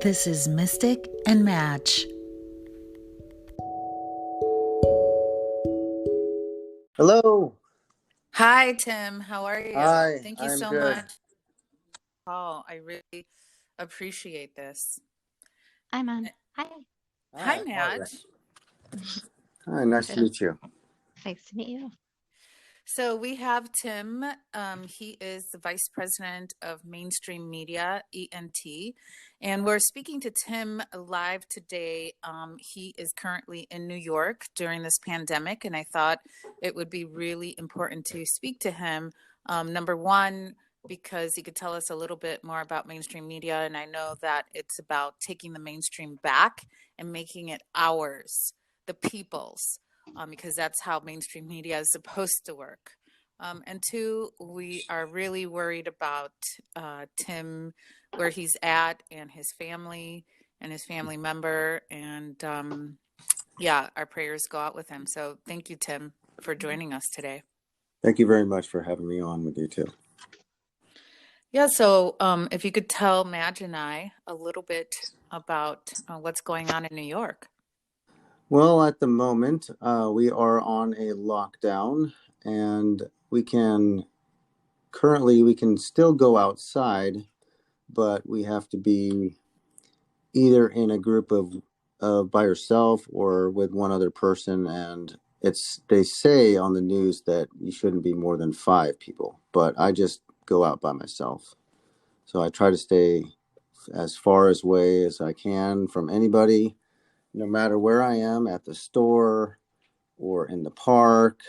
This is Mystic and Match. Hello. Hi, Tim. How are you? Hi, Thank you I'm so good. much. Oh, I really appreciate this. Hi, Mom. Hi. Hi, Hi, how are Madge. you? Hi, nice to Good. meet you. Nice to meet you. So we have Tim. He is the Vice President of Mainstream Media, ENT. And we're speaking to Tim live today. He is currently in New York during this pandemic, and I thought it would be really important to speak to him. Number one, because he could tell us a little bit more about mainstream media. And I know that it's about taking the mainstream back and making it ours, the people's. Because that's how mainstream media is supposed to work. And two, we are really worried about Tim, where he's at, and his family member. And yeah, our prayers go out with him. So thank you, Tim, for joining us today. Thank you very much for having me on with you too. Yeah, so if you could tell Madge and I a little bit about what's going on in New York. Well, at the moment, we are on a lockdown, and we can still go outside, but we have to be either in a group of by yourself or with one other person. And they say on the news that you shouldn't be more than 5 people, but I just go out by myself. So I try to stay as far away as I can from anybody, no matter where I am, at the store or in the park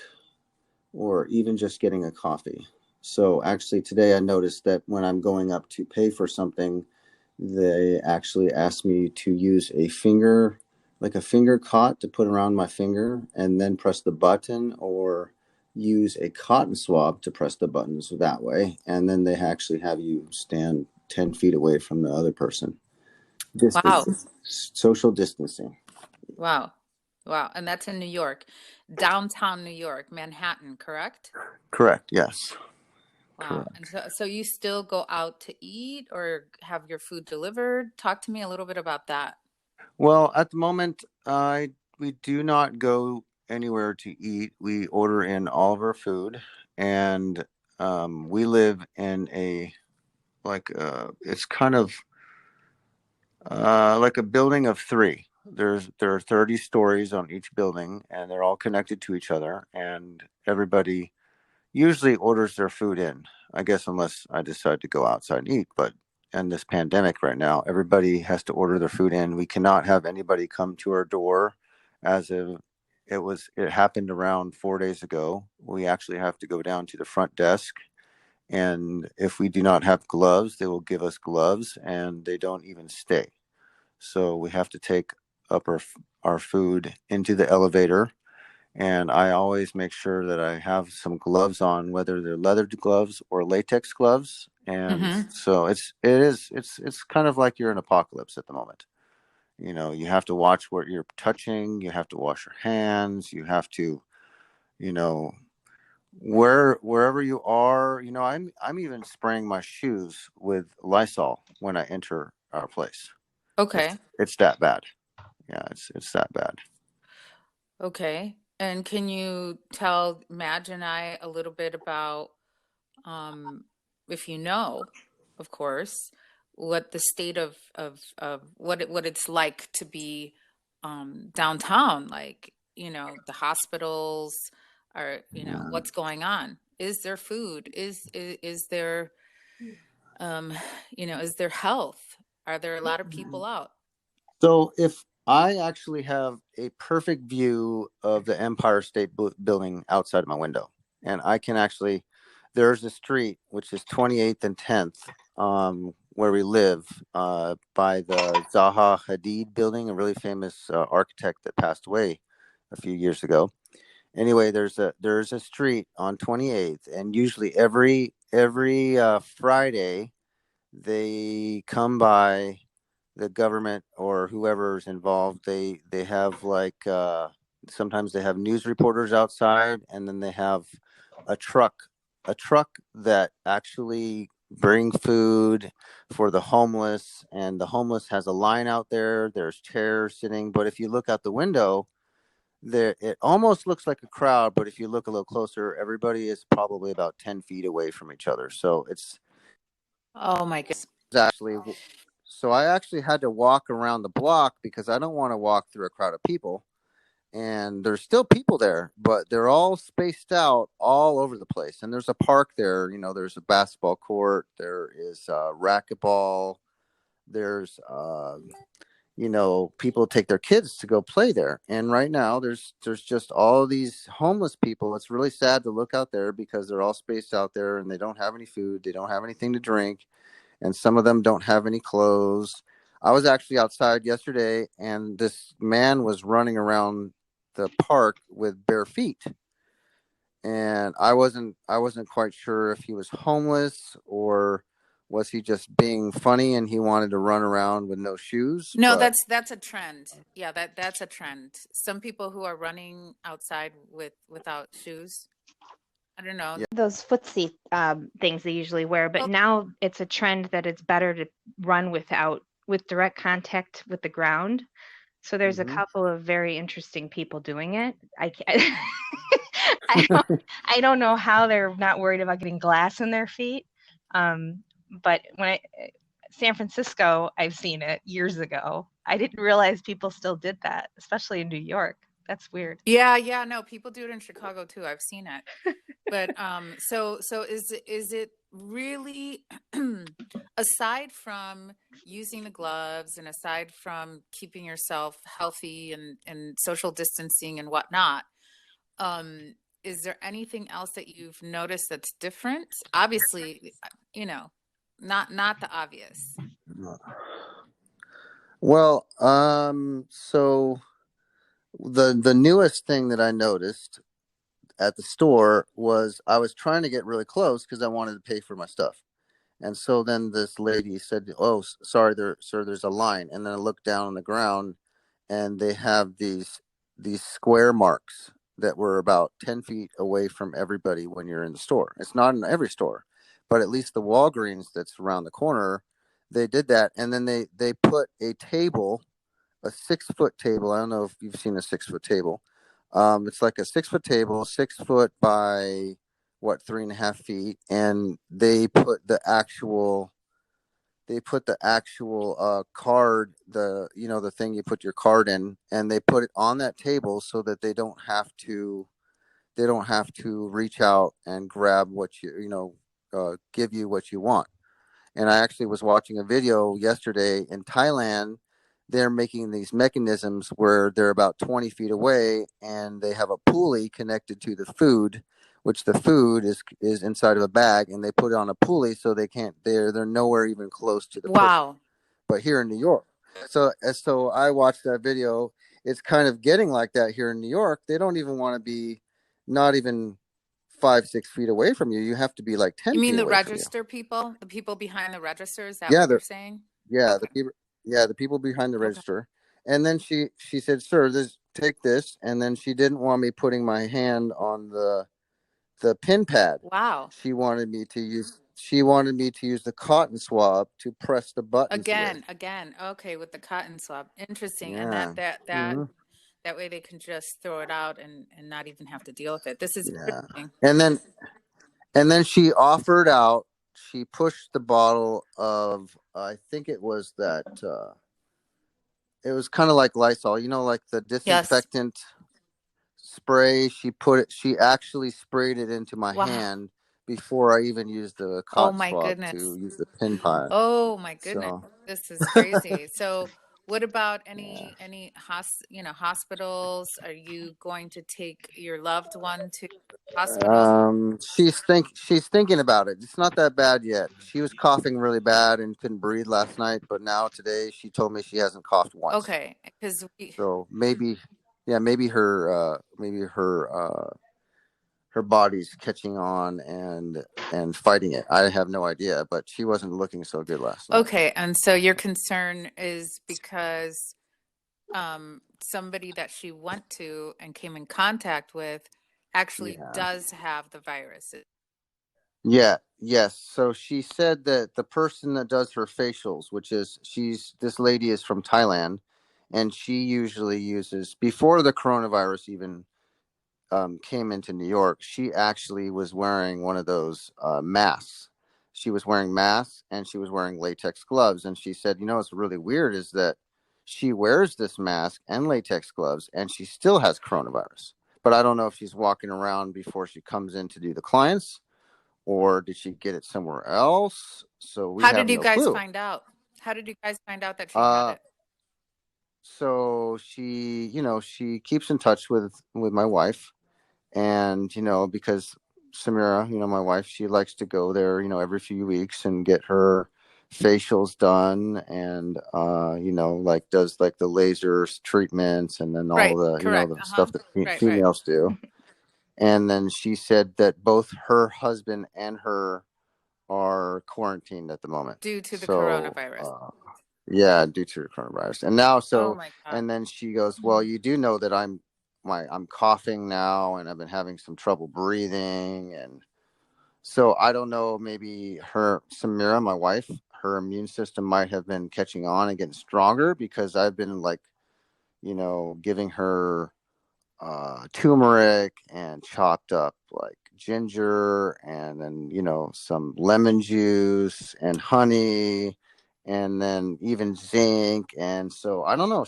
or even just getting a coffee. So actually today I noticed that when I'm going up to pay for something, they actually asked me to use a finger cot to put around my finger and then press the button, or use a cotton swab to press the buttons that way. And then they actually have you stand 10 feet away from the other person. Wow. Social distancing. Wow. Wow. And that's in New York, downtown New York, Manhattan, correct? Correct. Yes. Wow. Correct. And so you still go out to eat or have your food delivered? Talk to me a little bit about that. Well, at the moment, we do not go anywhere to eat. We order in all of our food, and we live in it's kind of like a building of 3. There are 30 stories on each building, and they're all connected to each other. And everybody usually orders their food in, I guess, unless I decide to go outside and eat. But in this pandemic right now, everybody has to order their food in. We cannot have anybody come to our door as if it happened around 4 days ago. We actually have to go down to the front desk, and if we do not have gloves, they will give us gloves, and they don't even stay. So we have to take up our food into the elevator, and I always make sure that I have some gloves on, whether they're leather gloves or latex gloves. And so it's kind of like you're in apocalypse at the moment. You have to watch what you're touching. You have to wash your hands. You have to, you know, wherever you are. I'm even spraying my shoes with Lysol when I enter our place. Okay. It's that bad. Yeah, it's that bad. Okay. And can you tell Madge and I a little bit about, if you know, of course, what the state of what it's like to be downtown, like, the hospitals are, what's going on? Is there food? Is there is there health? Are there a lot of people out? So if I actually have a perfect view of the Empire State Building outside of my window, and I can actually, there's a street which is 28th and 10th, where we live, by the Zaha Hadid building, a really famous architect that passed away a few years ago. Anyway, there's a street on 28th, and usually every Friday they come by, the government or whoever's involved. They have sometimes they have news reporters outside, and then they have a truck that actually bring food for the homeless, and the homeless has a line out there. There's chairs sitting, but if you look out the window, there it almost looks like a crowd, but if you look a little closer, everybody is probably about 10 feet away from each other. So it's Oh my goodness. actually, so I actually had to walk around the block because I don't want to walk through a crowd of people. And there's still people there, but they're all spaced out all over the place. And there's a park there. There's a basketball court. There is racquetball. There's people take their kids to go play there. And right now there's just all these homeless people. It's really sad to look out there because they're all spaced out there and they don't have any food. They don't have anything to drink. And some of them don't have any clothes. I was actually outside yesterday and this man was running around the park with bare feet. And I wasn't quite sure if he was homeless or was he just being funny and he wanted to run around with no shoes. No, But that's a trend. Yeah, that's a trend. Some people who are running outside without shoes. I don't know. Yeah. Those footsie things they usually wear, but now it's a trend that it's better to run with direct contact with the ground. So there's a couple of very interesting people doing it. I don't know how they're not worried about getting glass in their feet. But San Francisco, I've seen it years ago. I didn't realize people still did that, especially in New York. That's weird. Yeah, no, people do it in Chicago too. I've seen it. But so is it really aside from using the gloves and aside from keeping yourself healthy and social distancing and whatnot, is there anything else that you've noticed that's different? Obviously, not the obvious. Well, so the newest thing that I noticed at the store was I was trying to get really close because I wanted to pay for my stuff. And so then this lady said, "Oh, sorry, sir, there's a line." And then I looked down on the ground and they have these square marks that were about 10 feet away from everybody when you're in the store. It's not in every store, but at least the Walgreens that's around the corner, they did that. And then they put a table, a 6-foot table. I don't know if you've seen a 6-foot table. It's like a 6-foot table, 6 foot by 3.5 feet, and they put the actual card, the thing you put your card in, and they put it on that table so that they don't have to reach out and grab what give you what you want. And I actually was watching a video yesterday in Thailand. They're making these mechanisms where they're about 20 feet away and they have a pulley connected to the food, which the food is inside of a bag, and they put it on a pulley so they're nowhere even close to the Wow. person. But here in New York, so I watched that video. It's kind of getting like that here in New York. They don't even want to be not even 5-6 feet away from you. You have to be like 10 You mean feet the away register people, the people behind the register? Is that Yeah, what you're saying? Yeah, Okay. the people behind the Okay. register. And then she said, "Sir, take this." And then she didn't want me putting my hand on the pin pad. Wow. She wanted me to use the cotton swab to press the buttons with. Again. Okay, with the cotton swab. Interesting. And Yeah. that way they can just throw it out and not even have to deal with it. This is Yeah. interesting. And then she offered out, she pushed the bottle of, I think it was that, it was kind of like Lysol, like the disinfectant spray. She actually sprayed it into my hand before I even used the cotton swab to use the pin pad. Oh my goodness. So, This is crazy. So what about any hospitals? Are you going to take your loved one to hospital? she's thinking about it. It's not that bad yet. She was coughing really bad and couldn't breathe last night, but now today she told me she hasn't coughed once. Okay, because so maybe her her body's catching on and fighting it. I have no idea, but she wasn't looking so good last night. Okay, and so your concern is because somebody that she went to and came in contact with actually does have the virus. Yeah, yes. So she said that the person that does her facials, which is this lady is from Thailand, and she usually uses, before the coronavirus even came into New York, she actually was wearing one of those masks. She was wearing masks and she was wearing latex gloves. And she said, what's really weird is that she wears this mask and latex gloves and she still has coronavirus. But I don't know if she's walking around before she comes in to do the clients, or did she get it somewhere else? So we How have did you no guys clue. find out? How did you guys find out that she had Uh, it? so she keeps in touch with my wife, and because Samira, my wife, she likes to go there, every few weeks and get her facials done, and like does like the laser treatments, and then all Right, the correct. the Uh-huh. stuff that Right, right. females do. And then she said that both her husband and her are quarantined at the moment. Due to the So, coronavirus. yeah, due to the coronavirus. And now, Oh so, my God. and then she goes, well, you do know that I'm coughing now, and I've been having some trouble breathing. And so I don't know, maybe Samira, my wife, her immune system might have been catching on and getting stronger, because I've been like, giving her turmeric and chopped up like ginger, and then some lemon juice and honey, and then even zinc. And so I don't know,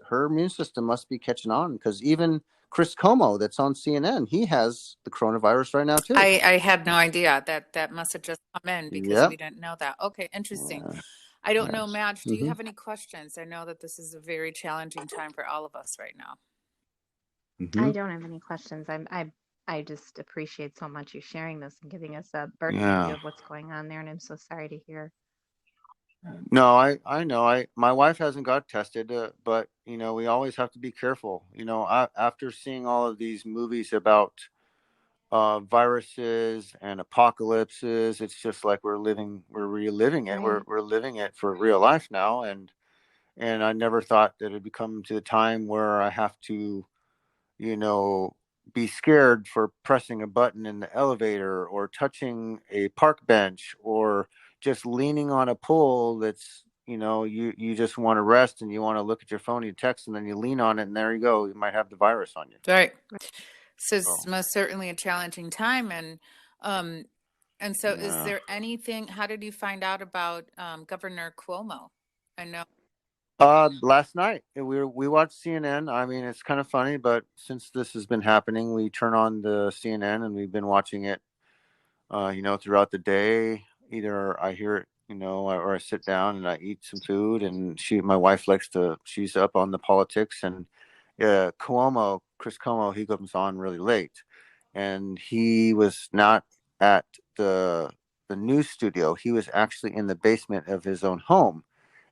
her immune system must be catching on, because even Chris Como, that's on CNN, he has the coronavirus right now too. I had no idea that must have just come in because Yep. we didn't know that. Okay, interesting. Yeah. I don't know, Yes. Madge, do you Mm-hmm. have any questions? I know that this is a very challenging time for all of us right now. Mm-hmm. I don't have any questions. I just appreciate so much you sharing this and giving us a bird's eye view Yeah. of what's going on there, and I'm so sorry to hear. No, I know. My wife hasn't got tested, but we always have to be careful. After seeing all of these movies about viruses and apocalypses, it's just like we're reliving it. Right. We're living it for real life now, and I never thought that it'd come to the time where I have to, you know, be scared for pressing a button in the elevator, or touching a park bench, or just leaning on a pole that's, you just want to rest and you want to look at your phone, you text, and then you lean on it, and there you go. You might have the virus on you. Right. So it's So, most certainly a challenging time. And so is yeah. there anything, how did you find out about Governor Cuomo? I know. Last night we watched CNN. I mean, it's kind of funny, but since this has been happening, we turn on the CNN and we've been watching it, throughout the day. Either I hear it, or I sit down and I eat some food, and my wife she's up on the politics, and Chris Cuomo, he comes on really late, and he was not at the news studio. He was actually in the basement of his own home.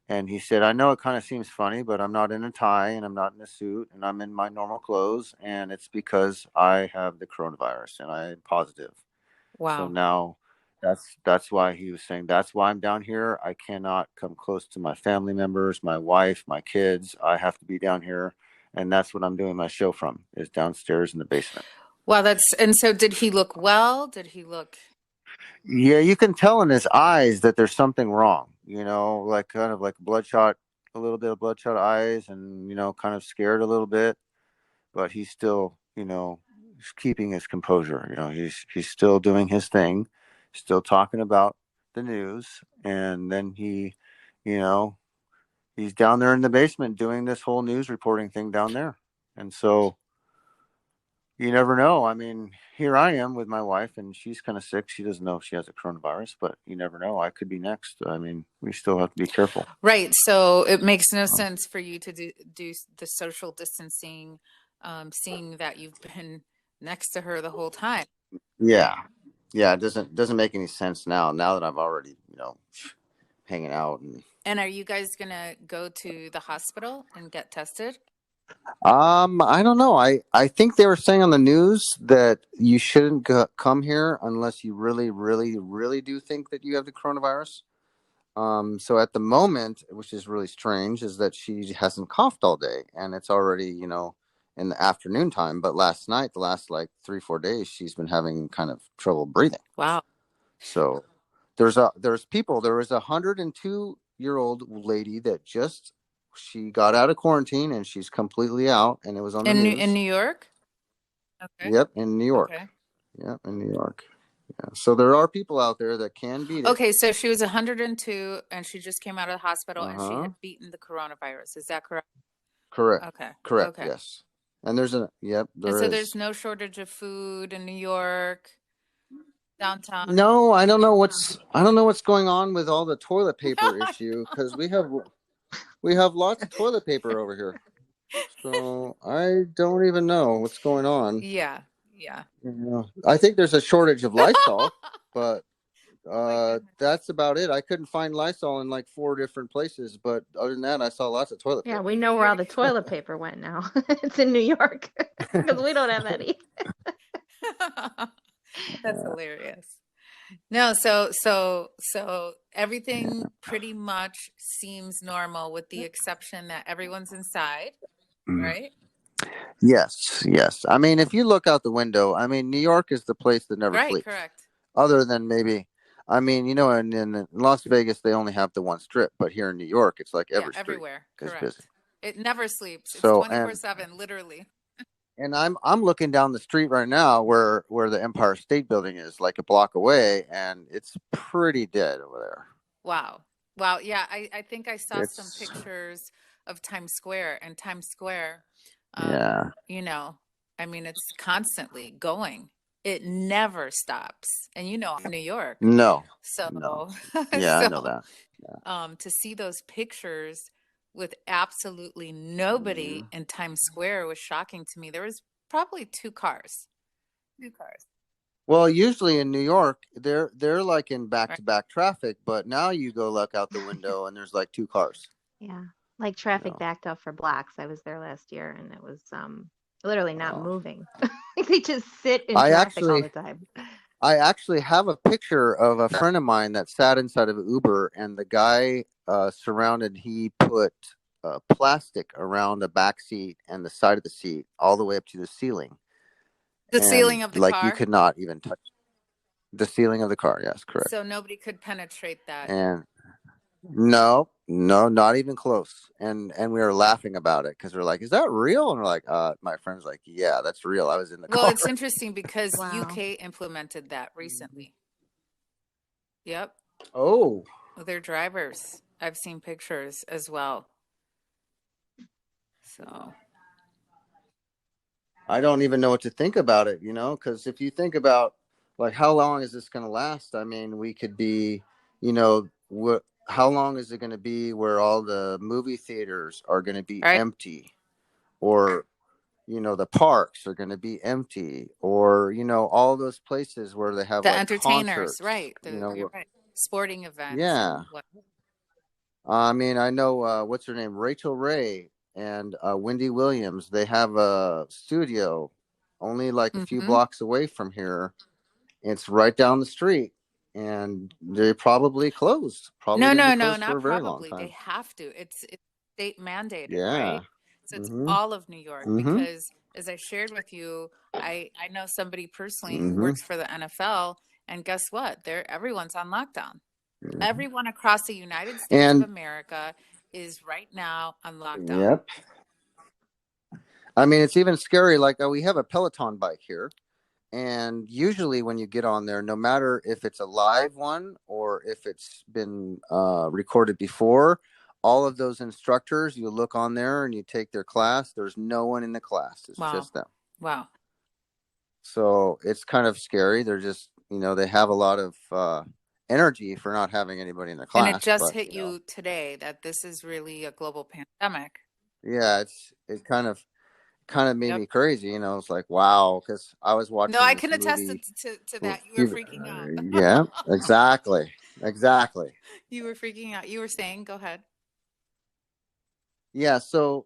And he said, I know it kind of seems funny, but I'm not in a tie and I'm not in a suit and I'm in my normal clothes. And it's because I have the coronavirus and I'm positive. So Wow. now that's why he was saying, that's why I'm down here. I cannot come close to my family members, my wife, my kids. I have to be down here. And that's what I'm doing my show from, is downstairs in the basement. Well, and so did he look well? Did he look? Yeah, you can tell in his eyes that there's something wrong, like kind of like a little bit of bloodshot eyes, and, kind of scared a little bit, but he's still, keeping his composure. He's still doing his thing, still talking about the news. And then you know, he's down there in the basement doing this whole news reporting thing down there. And so you never know. I mean, here I am with my wife, and she's kind of sick. She doesn't know if she has a coronavirus, but you never know. I could be next. I mean, we still have to be careful. Right. So it makes no sense for you to do the social distancing, seeing that you've been next to her the whole time. Yeah. Yeah. It doesn't make any sense now that I've already, hanging out. And are you guys going to go to the hospital and get tested? I don't know. I think they were saying on the news that you shouldn't come here unless you really, really, really do think that you have the coronavirus. So at the moment, which is really strange, is that she hasn't coughed all day, and it's already, in the afternoon time. But last night, the last like 3-4 days, she's been having kind of trouble breathing. Wow. So there was a 102-year-old lady that she got out of quarantine and she's completely out, and it was on the In news. New York? Okay. Yep, in New York. Okay. Yep, in New York. Yeah. So there are people out there that can beat it. Okay, so she was 102 and she just came out of the hospital and she Uh-huh. had beaten the coronavirus. Is that correct? Correct. Okay. Correct. Okay. Yes. And there's And there so is. there's no shortage of food in New York, downtown. No, I don't know what's going on with all the toilet paper issue, because we have lots of toilet paper over here. So I don't even know what's going on. Yeah. Yeah. I think there's a shortage of Lysol, but goodness. that's about it. I couldn't find Lysol in like 4 different places, but other than that, I saw lots of toilet Yeah, paper. we know where all the toilet paper went now. It's in New York because we don't have any. That's hilarious. No, so everything pretty much seems normal with the exception that everyone's inside, right? Yes, yes. I mean, if you look out the window, I mean, New York is the place that never Right, sleeps. correct. Other than maybe, I mean, in Las Vegas, they only have the one strip, but here in New York, it's like every Yeah, street everywhere. is Correct. busy. It never sleeps. It's So 24/7, literally. and I'm looking down the street right now where the Empire State Building is, like a block away, and it's pretty dead over there. Wow. Wow. Yeah, I think I saw some It's pictures of Times Square, and Times Square, yeah. you know, I mean, it's constantly going. It never stops. And you know, I'm New York. No. So, No. Yeah, I know so, that. to see those pictures with absolutely nobody in Times Square was shocking to me. There was probably 2 cars. 2 cars. Well, usually in New York, they're like in back-to-back traffic, but now you go look out the window and there's like 2 cars. Yeah, like traffic No. backed up for blocks. I was there last year, and it was literally not Wow. moving. Like they just sit in I traffic all actually the time. I actually have a picture of a friend of mine that sat inside of an Uber, and the guy he put plastic around the back seat and the side of the seat all the way up to the ceiling. The ceiling of the like car? you could not even touch the ceiling of the car. Yes, correct. So nobody could penetrate that. And no, not even close. And we were laughing about it because we're like, "Is that real?" And we're like, my friend's like, "Yeah, that's real. I was in the car." Well, it's interesting because Wow. UK implemented that recently. Yep. Oh, Their drivers. I've seen pictures as well. So, I don't even know what to think about it, because if you think about like how long is this going to last? I mean, we could be, how long is it going to be where all the movie theaters are going to be right. empty, or the parks are going to be empty, or all those places where they have The like entertainers, concerts, right? You're right. Sporting events. Yeah. I mean, I know what's her name, Rachel Ray and Wendy Williams. They have a studio only like a few blocks away from here. It's right down the street, and they probably closed. Probably No, closed not for a very probably. long time. They have to. It's state mandated, Yeah. right? So it's all of New York because, as I shared with you, I know somebody personally who works for the NFL, and guess what? Everyone's on lockdown. Everyone across the United States of America is right now on lockdown. Yep. I mean, it's even scary. Like, we have a Peloton bike here. And usually when you get on there, no matter if it's a live one or if it's been recorded before, all of those instructors, you look on there and you take their class. There's no one in the class. It's just them. Wow. So it's kind of scary. They're just, they have a lot of energy for not having anybody in the class. And it just hit you today that this is really a global pandemic. Yeah, it kind of made me crazy. It's like, wow, because I was watching. No, I can attest to that. You were freaking out. Yeah, exactly. You were freaking out. You were saying, go ahead. Yeah, so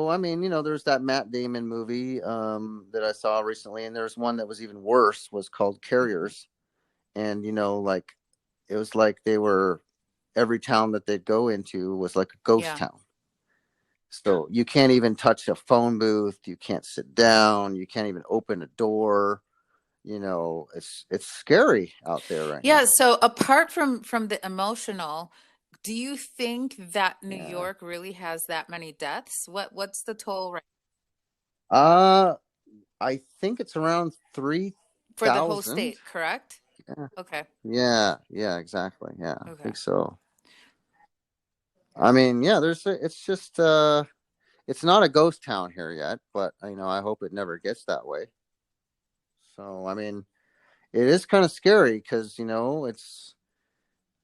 I mean, there's that Matt Damon movie that I saw recently, and there's one that was even worse, was called Carriers. And like it was like every town that they'd go into was like a ghost town. So you can't even touch a phone booth. You can't sit down. You can't even open a door. it's scary out there right Yeah. now. So apart from the emotional, do you think that New Yeah. York really has that many deaths? What's the toll right Uh, I think it's around for the whole 3,000. state, correct? Yeah. Okay. Yeah, exactly. Yeah, I Okay. think so. I mean, yeah, it's just it's not a ghost town here yet, but I hope it never gets that way. So, I mean, it is kind of scary because, it's,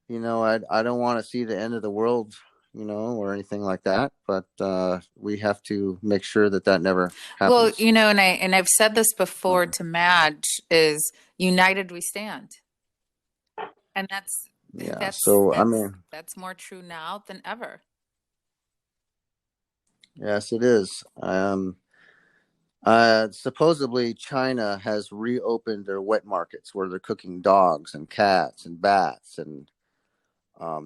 I don't want to see the end of the world, or anything like that, but we have to make sure that never Well, happens. and I've said this before Mhm. to Madge, is united we stand. And Yeah. So, I mean, that's more true now than ever. yes, it is. Supposedly China has reopened their wet markets where they're cooking dogs and cats and bats, and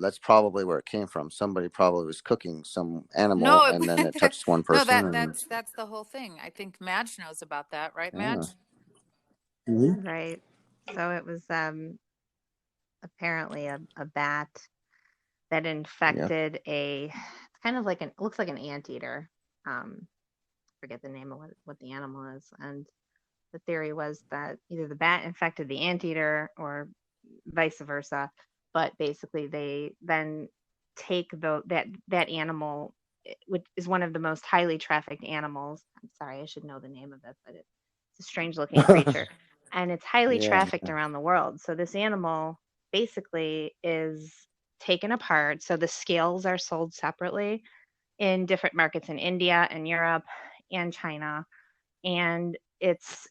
that's probably where it came from. Somebody probably was cooking some animal, No, and then it touched one no, person. And that's the whole thing. I think Madge knows about that, right, yeah. Madge? Mhm. Right. So it was apparently a bat that infected it's kind of like it looks like an anteater. Forget the name of what the animal is. And the theory was that either the bat infected the anteater or vice versa. But basically they then take that animal, which is one of the most highly trafficked animals. I'm sorry, I should know the name of it, but it's a strange looking creature. And it's highly Yeah. trafficked around the world. So this animal basically is taken apart. So the scales are sold separately in different markets in India and Europe and China. And it's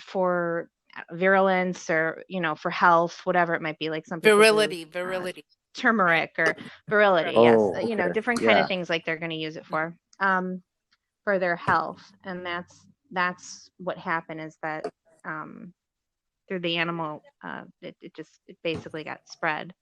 for virulence or for health, whatever it might be. Like some people do Virility. turmeric or virility. Yes, Oh, okay. different kind of Yeah. things like they're going to use it for their health. And that's what happened, is that through the animal, it basically got spread.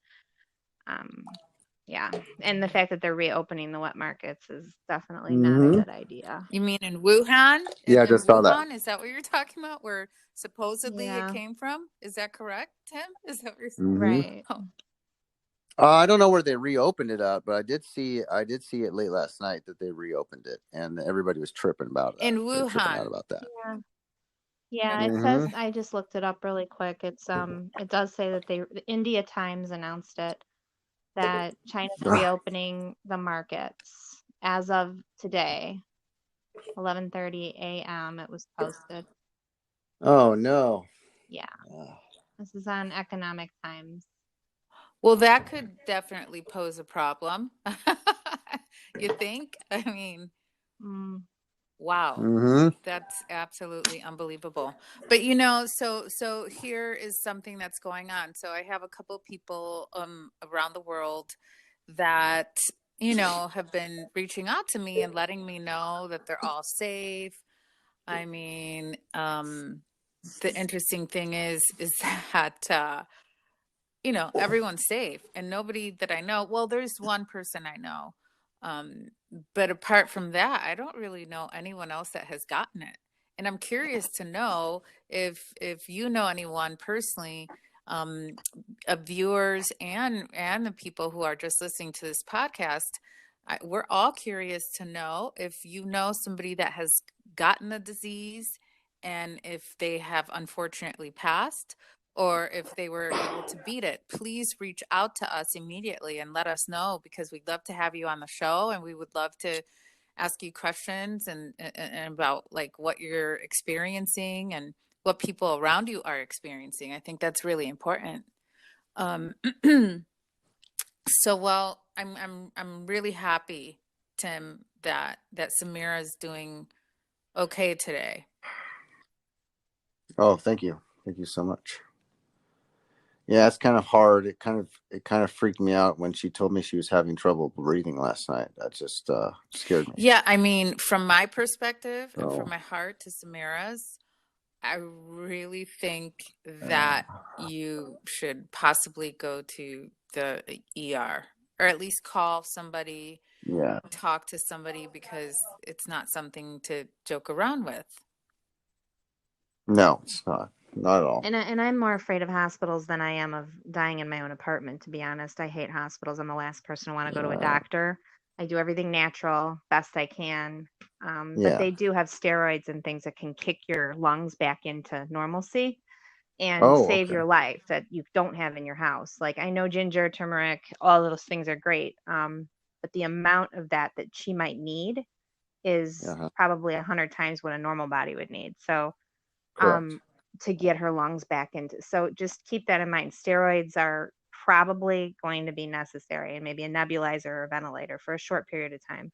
Yeah, and the fact that they're reopening the wet markets is definitely not a Mm-hmm. good idea. You mean in Wuhan? Yeah, I In just saw that. Wuhan, is that what you're talking about? Where supposedly it Yeah, came from? Is that correct, Tim? Is that what you're saying? Mm-hmm. right. Oh. I don't know where they reopened it at, but I did see it late last night that they reopened it, and everybody was tripping about that. In They were tripping out Wuhan. about that. Yeah. Yeah, And it says, Mm-hmm. I just looked it up really quick. It does say that the India Times announced it, that China's reopening the markets as of today, 11:30 a.m. It was posted. Oh no. Yeah, Ah. this is on Economic Times. well, that could definitely pose a problem. You think? I mean, Mm, wow. Mm-hmm. That's absolutely unbelievable. But so here is something that's going on. So I have a couple people around the world that have been reaching out to me and letting me know that they're all safe. I mean, the interesting thing is that everyone's safe and nobody that I know, well, there's one person I know. But apart from that, I don't really know anyone else that has gotten it. And I'm curious to know if you know anyone personally, of viewers and the people who are just listening to this podcast. We're all curious to know if you know somebody that has gotten the disease and if they have unfortunately passed or if they were able to beat it. Please reach out to us immediately and let us know, because we'd love to have you on the show and we would love to ask you questions and about like what you're experiencing and what people around you are experiencing. I think that's really important. So, well, I'm really happy, Tim, that Samira is doing okay today. Oh, thank you so much. Yeah, it's kind of hard. It kind of freaked me out when she told me she was having trouble breathing last night. That just scared me. Yeah, I mean, from my perspective and from Oh. my heart to Samira's, I really think that you should possibly go to the ER or at least call somebody, Yeah. talk to somebody, because it's not something to joke around with. No, it's not. not at all. And I'm more afraid of hospitals than I am of dying in my own apartment, to be honest. I hate hospitals. I'm the last person to want to go to a doctor. I do everything natural, best I can. But Yeah. they do have steroids and things that can kick your lungs back into normalcy and Oh, save okay. your life that you don't have in your house. Like, I know ginger, turmeric, all of those things are great. But the amount of that she might need is Uh-huh. probably 100 times what a normal body would need. So, Correct. to get her lungs back into. So just keep that in mind. Steroids are probably going to be necessary, and maybe a nebulizer or a ventilator for a short period of time.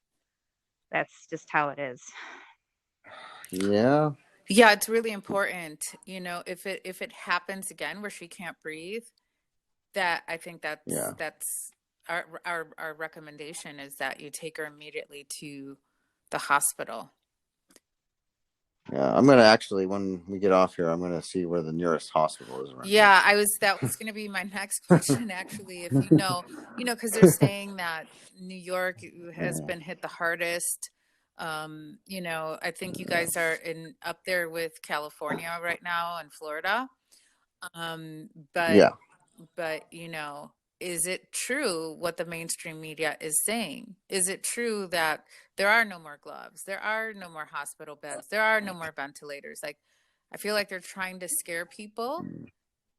That's just how it is. Yeah. Yeah, it's really important. You know, if it happens again where she can't breathe, that I think Yeah. that's our recommendation is that you take her immediately to the hospital. Yeah. I'm gonna actually, when we get off here, I'm gonna see where the nearest hospital is around here. Yeah, that was going to be my next question actually. If you know, because they're saying that New York has Yeah. been hit the hardest. I think you guys are up there with California right now and Florida. But Yeah. is it true what the mainstream media is saying? Is it true that there are no more gloves? There are no more hospital beds. There are no more ventilators. Like, I feel like they're trying to scare people,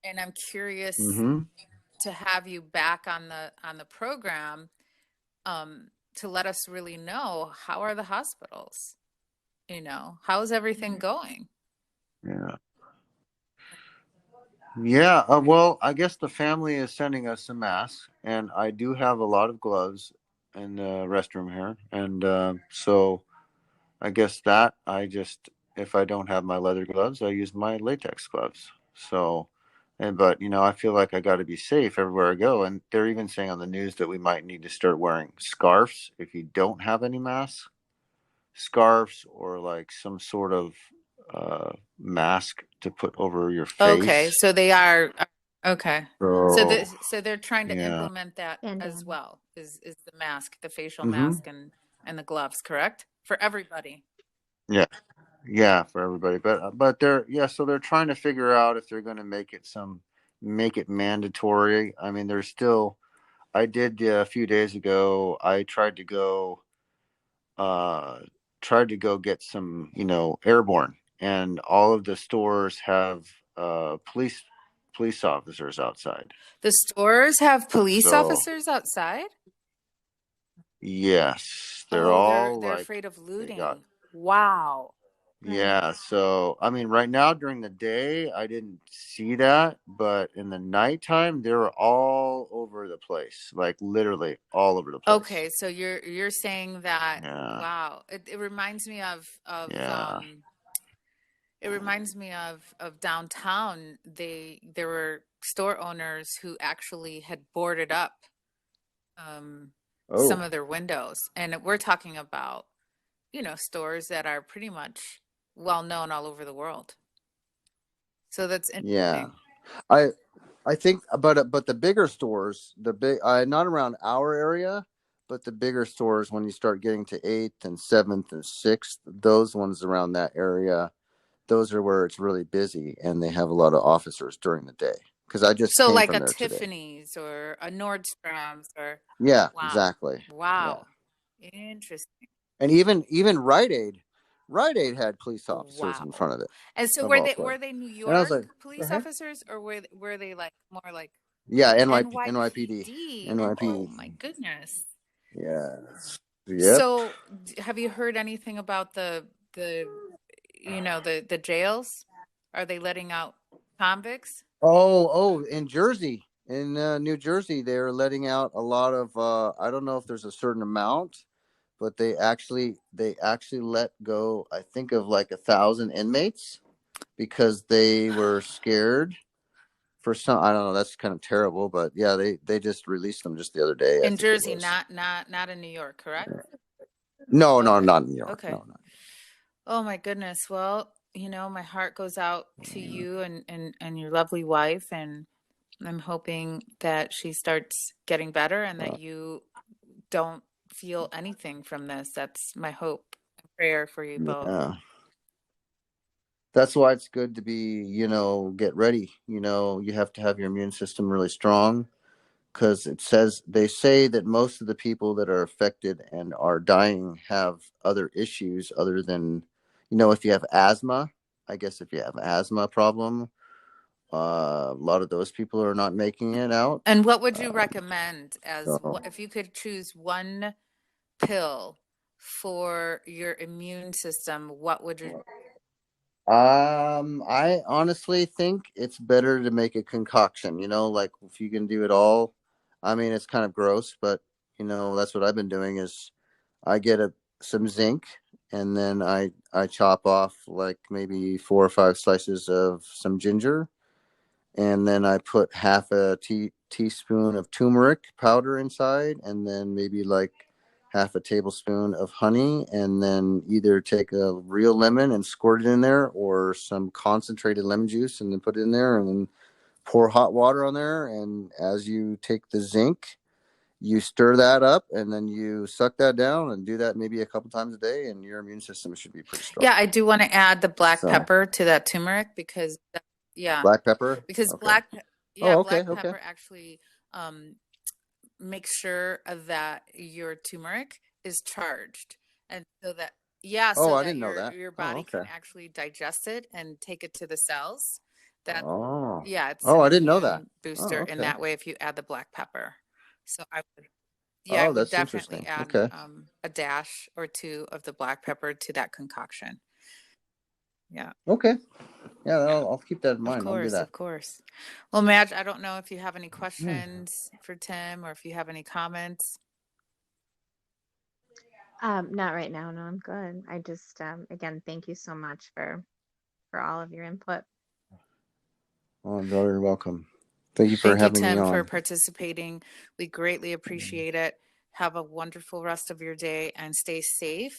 and I'm curious Mm-hmm. to have you back on the program, to let us really know, how are the hospitals? How's everything going? Yeah. Yeah. Well, I guess the family is sending us some masks, and I do have a lot of gloves in the restroom here, and so I guess that if I don't have my leather gloves, I use my latex gloves. So, but I feel like I got to be safe everywhere I go. And they're even saying on the news that we might need to start wearing scarves if you don't have any masks, scarves or like some sort of mask to put over your Okay, face. so they are okay. So, So they're trying to yeah. implement that as Bandana. well. Is the mask, the facial Mm-hmm. mask and the gloves, correct? For everybody. Yeah. Yeah, for everybody. But so they're trying to figure out if they're going to make it mandatory. I mean, there's still. I did a few days ago. I uh, tried to go get some, airborne, and all of the stores have police officers outside. The stores have police So officers outside? yes, they're Oh, all they're like afraid of they got. looting. Wow. Right. Yeah, so I mean, right now during the day, I didn't see that, but in the nighttime, they were all over the place, like literally all over the place. Okay, so you're saying that, Yeah, wow. It reminds me of yeah. it reminds me of downtown. There were store owners who actually had boarded up some Oh, of their windows, and we're talking about stores that are pretty much well known all over the world. So that's yeah. interesting. I think, but the bigger stores, not around our area, but the bigger stores when you start getting to 8th and 7th and 6th, those ones around that area, those are where it's really busy, and they have a lot of officers during the day. Because I just So came like from a there today. Tiffany's or a Nordstrom's or Yeah, wow. exactly. Yeah. Wow. Interesting. And even Rite Aid had police officers in Wow. front of it, And so of all were places. they New And I was York like, police officers, or were they like more like yeah, NYPD, NYPD? Oh NYPD. my goodness. Yeah. Yep. So have you heard anything about the jails? Are they letting out convicts? In Jersey, in New Jersey, they're letting out a lot of. I don't know if there's a certain amount, but they actually let go. I think of like 1,000 inmates because they were scared for some. I don't know. That's kind of terrible, but yeah, they just released them just the other day. I In think it Jersey, was. not in New York, correct? No, no, Okay. not in New York. Okay. No, no. Oh my goodness. Well, my heart goes out to you and your lovely wife, and I'm hoping that she starts getting better and that you don't feel anything from this. That's my hope and prayer for you both. Yeah. that's why it's good to be, get ready. You have to have your immune system really strong, because they say that most of the people that are affected and are dying have other issues other than, if you have asthma. I guess if you have asthma problem, a lot of those people are not making it out. And what would you recommend So, if you could choose one pill for your immune system? What would you? I honestly think it's better to make a concoction, like if you can do it all. I mean, it's kind of gross, but that's what I've been doing is I get some zinc, and then I chop off like maybe 4 or 5 slices of some ginger, and then I put half a teaspoon of turmeric powder inside, and then maybe like half a tablespoon of honey, and then either take a real lemon and squirt it in there, or some concentrated lemon juice and then put it in there, and then pour hot water on there. And as you take the zinc, you stir that up, and then you suck that down, and do that maybe a couple times a day, and your immune system should be pretty strong. Yeah, I do want to add the black So, pepper to that turmeric because, yeah, black pepper. because Okay. Oh, okay. black Okay. pepper actually makes sure that your turmeric is charged, and so that Oh, so I that didn't know that. your Oh, body can okay. actually digest it and take it to the cells. That Oh. it's Oh, an I didn't know that. immune Oh, booster in okay. that way if you add the black pepper. So I Oh, would that's definitely interesting. add Okay. a dash or two of the black pepper to that concoction. Yeah. Okay. Yeah, Yeah. I'll keep that in mind. I'll do that. Of course. Well, Madge, I don't know if you have any Hmm. questions for Tim or if you have any comments. Not right now. No, I'm good. I just again, thank you so much for all of your input. Oh, you're very welcome. Thank you for Thank you, having me Tim, for on. participating. We greatly appreciate it. Have a wonderful rest of your day and stay safe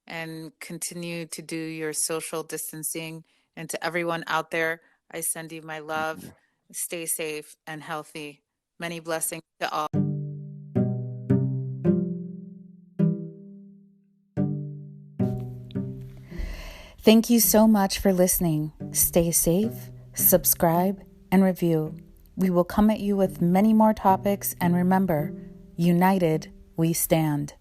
and continue to do your social distancing. And to everyone out there, I send you my love. Stay safe and healthy. Many blessings to all. Thank you so much for listening. Stay safe, subscribe, and review. We will come at you with many more topics, and remember, united we stand.